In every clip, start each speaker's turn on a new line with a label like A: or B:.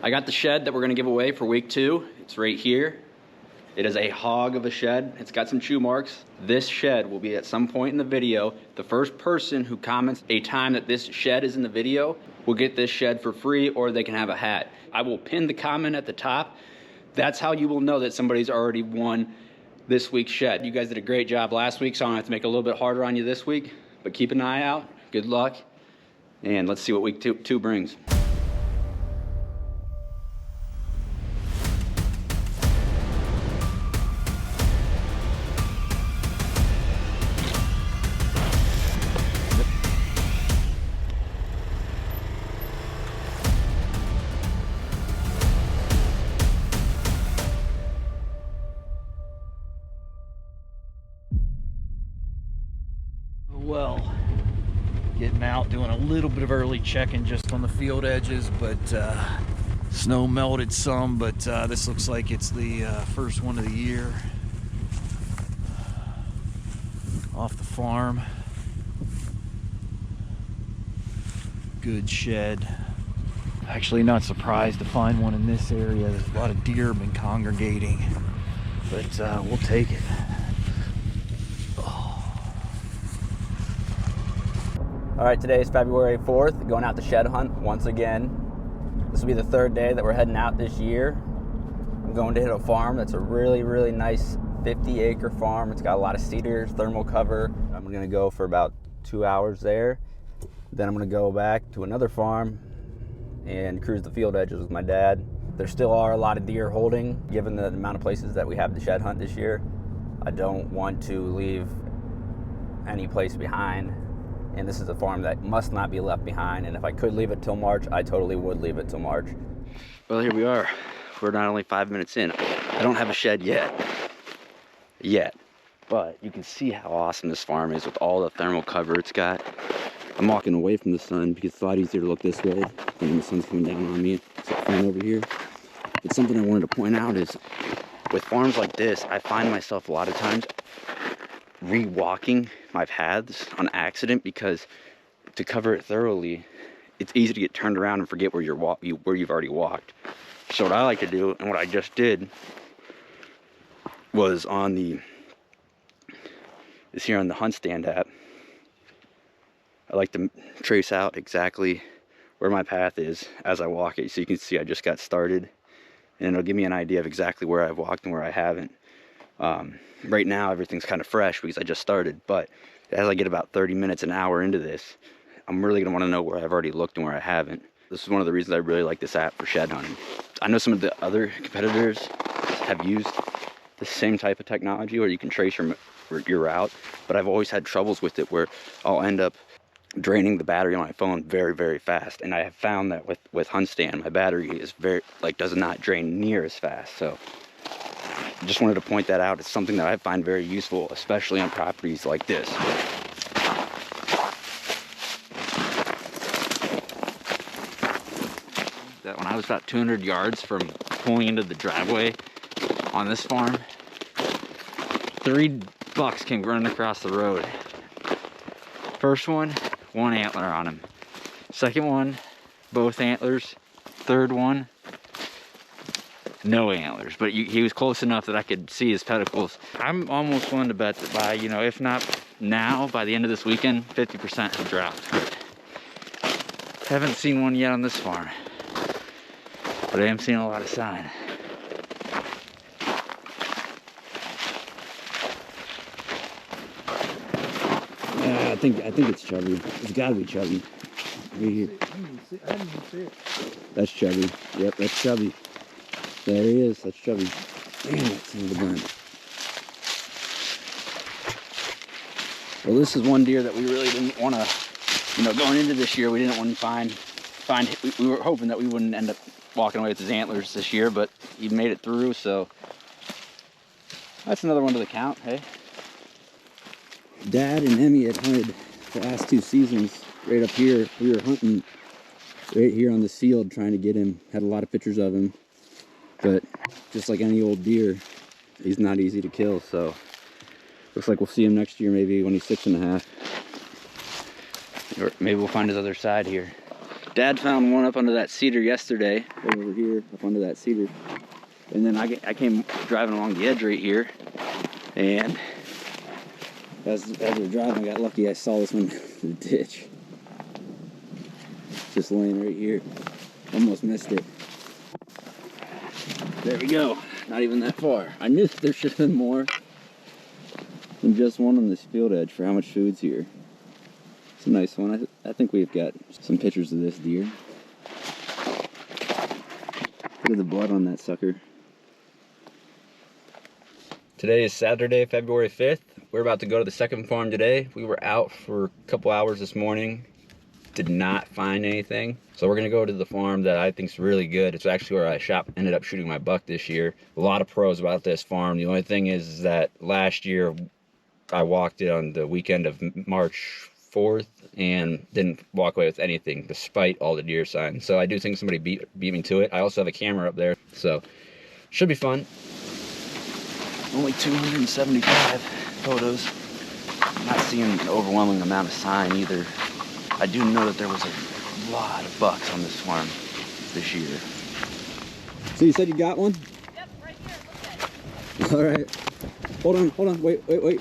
A: I got the shed that we're gonna give away for week 2. It's right here. It is a hog of a shed. It's got some chew marks. This shed will be at some point in the video. The first person who comments a time that this shed is in the video will get this shed for free, or they can have a hat. I will pin the comment at the top. That's how you will know that somebody's already won this week's shed. You guys did a great job last week, so I'm gonna have to make it a little bit harder on you this week, but keep an eye out. Good luck, and let's see what week two brings.
B: Well, getting out, doing a little bit of early checking just on the field edges, but snow melted some, but this looks like it's the first one of the year off the farm. Good shed. Actually not surprised to find one in this area. There's a lot of deer have been congregating, but we'll take it.
A: All right, today is February 4th, going out to shed hunt once again. This will be the 3rd day that we're heading out this year. I'm going to hit a farm that's a really, really nice 50-acre farm. It's got a lot of cedars, thermal cover. I'm gonna go for about 2 hours there. Then I'm gonna go back to another farm and cruise the field edges with my dad. There still are a lot of deer holding, given the amount of places that we have to shed hunt this year. I don't want to leave any place behind. And this is a farm that must not be left behind. And if I could leave it till March, I totally would leave it till March. Well, here we are. We're not only 5 minutes in. I don't have a shed yet. But you can see how awesome this farm is with all the thermal cover it's got. I'm walking away from the sun because it's a lot easier to look this way when the sun's coming down on me. It's fun over here. But something I wanted to point out is with farms like this, I find myself a lot of times re-walking my paths on accident, because to cover it thoroughly, it's easy to get turned around and forget where you've already walked. So what I like to do, and what I just did, was here on the Hunt Stand app. I like to trace out exactly where my path is as I walk it, so you can see I just got started, and it'll give me an idea of exactly where I've walked and where I haven't. Right now everything's kind of fresh because I just started, but as I get about 30 minutes, an hour into this, I'm really going to want to know where I've already looked and where I haven't. This is one of the reasons I really like this app for shed hunting. I know some of the other competitors have used the same type of technology where you can trace your route, but I've always had troubles with it where I'll end up draining the battery on my phone very, very fast. And I have found that with Hunt Stand, my battery is does not drain near as fast. So I just wanted to point that out. It's something that I find very useful, especially on properties like this. That when I was about 200 yards from pulling into the driveway on this farm, 3 bucks came running across the road. First one antler on him. Second one, both antlers. Third one, no antlers, but he was close enough that I could see his pedicles. I'm almost willing to bet that by, if not now, by the end of this weekend, 50% have dropped. Haven't seen one yet on this farm, but I am seeing a lot of sign. I think it's chubby. It's gotta be chubby. Right here.
C: I didn't even see it.
A: That's chubby. Yep, that's chubby. There he is. That's chubby. Damn it, son of a gun. Well, this is one deer that we really didn't want to, going into this year, we didn't want to find. We were hoping that we wouldn't end up walking away with his antlers this year, but he made it through, so that's another one to the count, hey? Dad and Emmy had hunted the last 2 seasons right up here. We were hunting right here on this field trying to get him. Had a lot of pictures of him, but just like any old deer, he's not easy to kill. So looks like we'll see him next year, maybe when he's 6.5, or maybe we'll find his other side here. Dad found one up under that cedar yesterday, over here, up under that cedar. And then I came driving along the edge right here, and as we were driving, I got lucky. I saw this one in the ditch, just laying right here. Almost missed it. There we go. Not even that far. I knew there should have been more than just one on this field edge for how much food's here. It's a nice one. I think we've got some pictures of this deer. Look at the blood on that sucker. Today is Saturday, February 5th. We're about to go to the second farm today. We were out for a couple hours this morning. Did not find anything. So we're gonna go to the farm that I think is really good. It's actually where I ended up shooting my buck this year. A lot of pros about this farm. The only thing is that last year I walked it on the weekend of March 4th and didn't walk away with anything despite all the deer signs. So I do think somebody beat me to it. I also have a camera up there, so should be fun. Only 275 photos. I'm not seeing an overwhelming amount of sign either. I do know that there was a lot of bucks on this farm this year. So you said you got one?
C: Yep, right here. Look at it.
A: All right. Hold on. Wait.
C: Look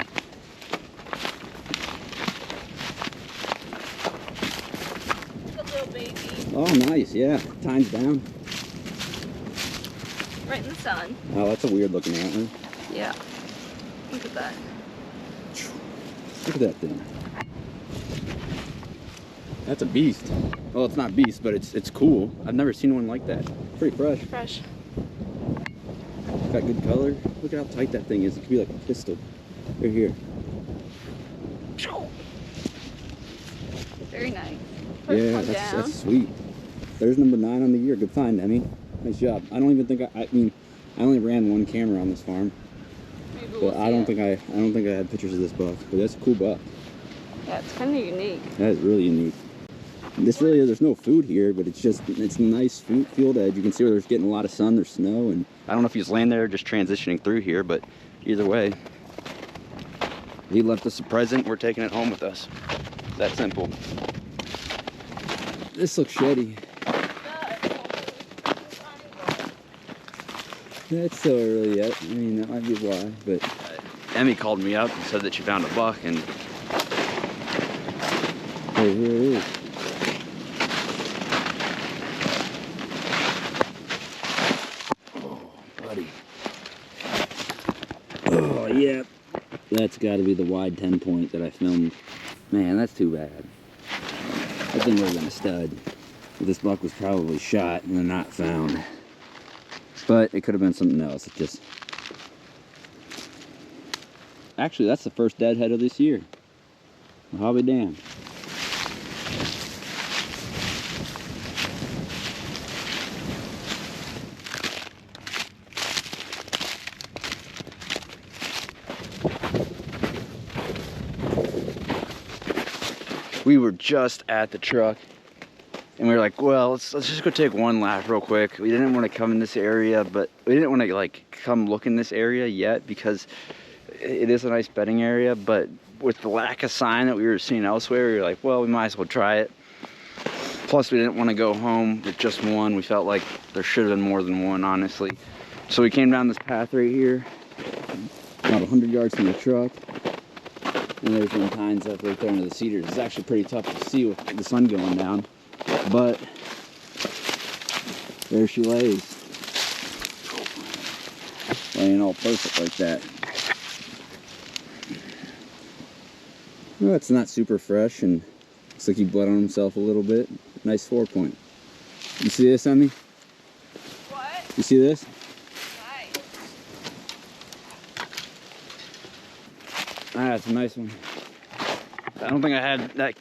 C: at little baby.
A: Oh, nice. Yeah. Time's down.
C: Right in the sun.
A: Oh, that's a weird looking antler.
C: Yeah. Look at that.
A: Look at that thing. That's a beast. Well, it's not beast, but it's cool. I've never seen one like that. Pretty fresh.
C: Fresh.
A: Got good color. Look at how tight that thing is. It could be like a pistol. Right here.
C: Very nice. First
A: Yeah,
C: one down.
A: that's sweet. There's number 9 on the year. Good find, Emmy. Nice job. I don't even think I mean, I only ran one camera on this farm,
C: Maybe
A: but
C: we'll
A: I don't think I had pictures of this buck. But that's a cool buck.
C: Yeah, it's kind of unique.
A: That is really unique. This really is, there's no food here, but it's a nice field edge. You can see where there's getting a lot of sun, there's snow, and I don't know if he's laying there just transitioning through here, but either way, he left us a present. We're taking it home with us. That simple. This looks shitty. That's so early yet. I mean, that might be why, but Emmy called me up and said that she found a buck, and hey, here it is. Oh, yeah. That's got to be the wide 10 point that I filmed. Man, that's too bad. That thing would have been a stud. This buck was probably shot and then not found. But it could have been something else. It just... Actually, that's the first deadhead of this year. I'll be damned. We were just at the truck and we were like, well, let's just go take one lap real quick. We didn't want to come in this area, but we didn't want to like come look in this area yet because it is a nice bedding area, but with the lack of sign that we were seeing elsewhere, we were like, well, we might as well try it. Plus we didn't want to go home with just one. We felt like there should have been more than one, honestly. So we came down this path right here, about 100 yards from the truck. And there's one tines up right there into the cedars. It's actually pretty tough to see with the sun going down, but there she lays, laying all perfect like that. Well, it's not super fresh and looks like he bled on himself a little bit. Nice 4-point. You see this, Emmy?
C: What?
A: You see this?
C: Nice.
A: Ah, it's a nice one. I don't think I had that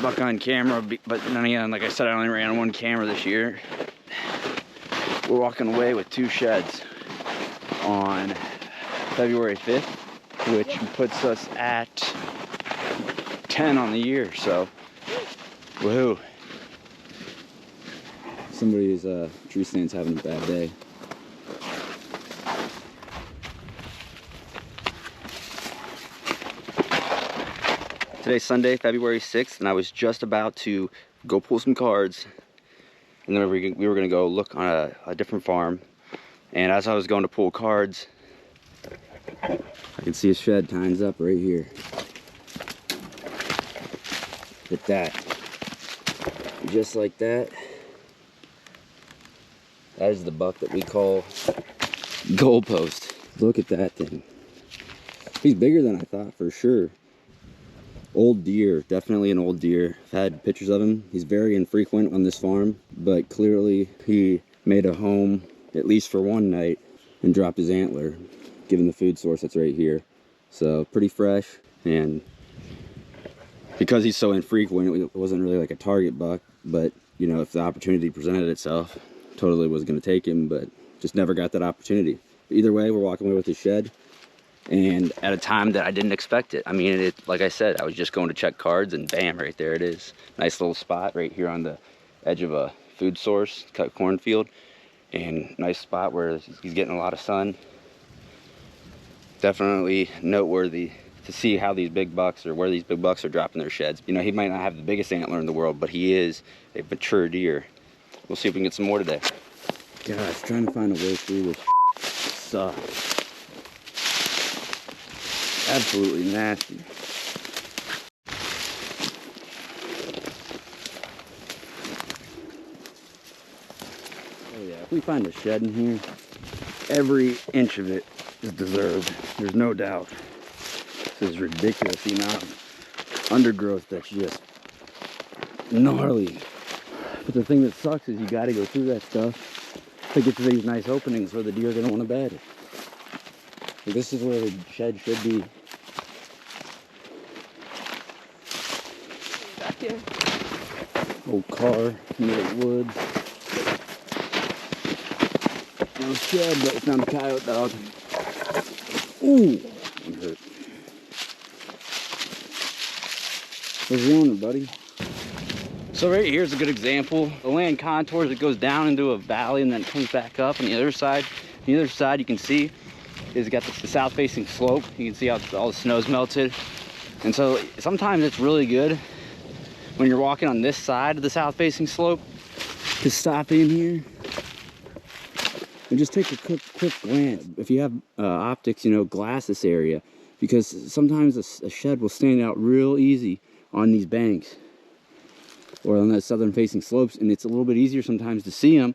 A: buck on camera, but then again, like I said, I only ran one camera this year. We're walking away with 2 sheds on February 5th, which puts us at 10 on the year, so woohoo. Somebody's tree stand's having a bad day. Today's Sunday, February 6th, and I was just about to go pull some cards and then we were gonna go look on a different farm. And as I was going to pull cards, I can see a shed ties up right here. Look at that. Just like that. That is the buck that we call Goalpost. Look at that thing. He's bigger than I thought, for sure. Old deer, definitely an old deer. I've had pictures of him. He's very infrequent on this farm, but clearly he made a home, at least for one night, and dropped his antler, given the food source that's right here. So pretty fresh, and because he's so infrequent, it wasn't really like a target buck, but you know, if the opportunity presented itself, totally was going to take him, but just never got that opportunity. But either way, we're walking away with his shed, and at a time that I didn't expect it. I mean, like I said, I was just going to check cards, and bam, right there it is. Nice little spot right here on the edge of a food source, cut cornfield, and nice spot where he's getting a lot of sun. Definitely noteworthy to see how these big bucks, or where these big bucks are dropping their sheds. You know, he might not have the biggest antler in the world, but he is a mature deer. We'll see if we can get some more today. Gosh, trying to find a way through this sucks. Absolutely nasty. Oh yeah, if we find a shed in here, every inch of it is deserved. There's no doubt. This is ridiculous, the amount of undergrowth that's just gnarly. But the thing that sucks is you gotta go through that stuff to get to these nice openings where the deer are gonna want to bed. So this is where the shed should be.
C: Back here.
A: Old car, middle woods. No shed, but we found a coyote dog. Ooh, that hurt. Where's the owner, buddy? So right here's a good example. The land contours, it goes down into a valley and then it comes back up. On the other side, you can see is got the south-facing slope. You can see how all the snow's melted. And so sometimes it's really good when you're walking on this side of the south-facing slope to stop in here and just take a quick glance. If you have optics, you know, glass this area, because sometimes a shed will stand out real easy on these banks or on the southern facing slopes, and it's a little bit easier sometimes to see them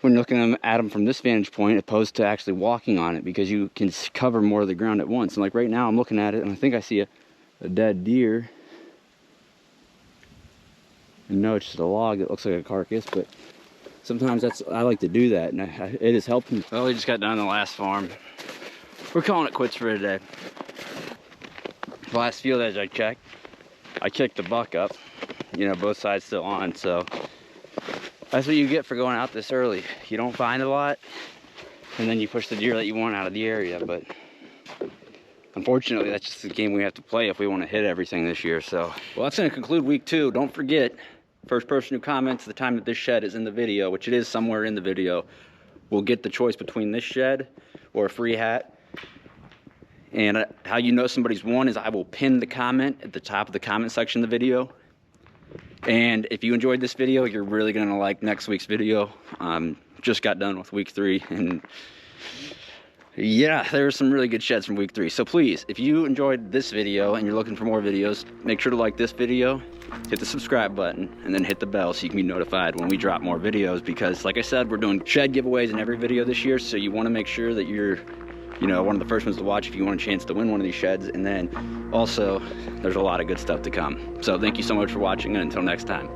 A: when you're looking at them from this vantage point opposed to actually walking on it, because you can cover more of the ground at once. And like right now I'm looking at it and I think I see a dead deer. And no, it's just a log that looks like a carcass, but sometimes I like to do that, and it has helped me. Well, we just got done on the last farm. We're calling it quits for today. The last field edge I checked, I kicked the buck up. You know, both sides still on, so that's what you get for going out this early. You don't find a lot, and then you push the deer that you want out of the area, but unfortunately, that's just the game we have to play if we want to hit everything this year. So, well, that's going to conclude week 2. Don't forget, first person who comments the time that this shed is in the video, which it is somewhere in the video, will get the choice between this shed or a free hat. And how you know somebody's won is I will pin the comment at the top of the comment section of the video. And if you enjoyed this video, you're really going to like next week's video. Just got done with week 3, and yeah, there were some really good sheds from week 3. So please, if you enjoyed this video and you're looking for more videos, make sure to like this video, hit the subscribe button, and then hit the bell so you can be notified when we drop more videos, because like I said, we're doing shed giveaways in every video this year, so you want to make sure that you're, you know, one of the first ones to watch if you want a chance to win one of these sheds. And then also, there's a lot of good stuff to come. So thank you so much for watching, and until next time.